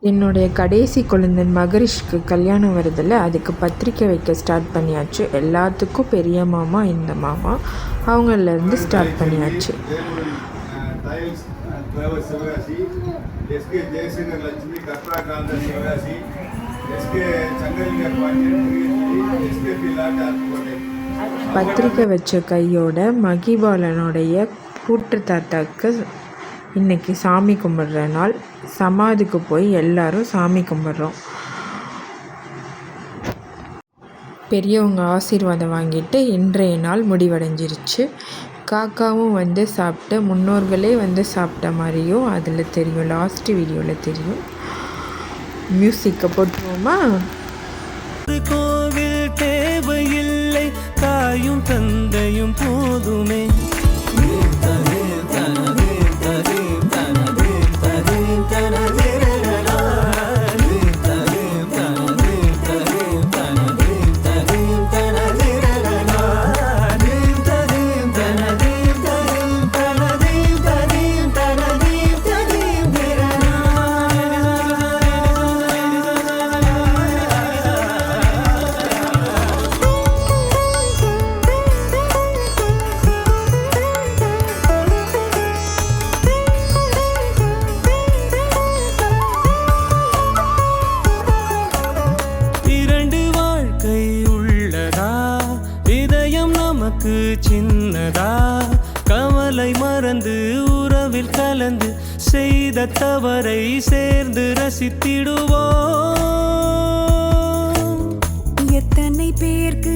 என்னுடைய கடைசி குழந்தன் மகரிஷ்க்கு கல்யாணம் வருதில்ல, அதுக்கு பத்திரிக்கை வைக்க ஸ்டார்ட் பண்ணியாச்சு. எல்லாத்துக்கும் பெரிய மாமா இந்த மாமா, அவங்கலேருந்து ஸ்டார்ட் பண்ணியாச்சு. பத்திரிக்கை வச்ச கையோட மகிபாலனுடைய கூட்டு தாத்தாக்கு இன்றைக்கி சாமி கும்பிட்ற நாள். சமாதிக்கு போய் எல்லோரும் சாமி கும்பிட்றோம். பெரியவங்க ஆசீர்வாதம் வாங்கிட்டு இன்றைய நாள் முடிவடைஞ்சிருச்சு. காக்காவும் வந்து சாப்பிட்டு முன்னோர்களே வந்து சாப்பிட்ட மாதிரியும் அதில் தெரியும், லாஸ்ட் வீடியோவில் தெரியும். மியூசிக்கை போட்டுருவோமா? கோவில் தேவையில்லை, தாயும் தந்தையும் போதுமே. சின்னதா கவலை மறந்து உறவில் கலந்து செய்த தவறை சேர்ந்து ரசித்திடுவோம். எத்தனை பேருக்கு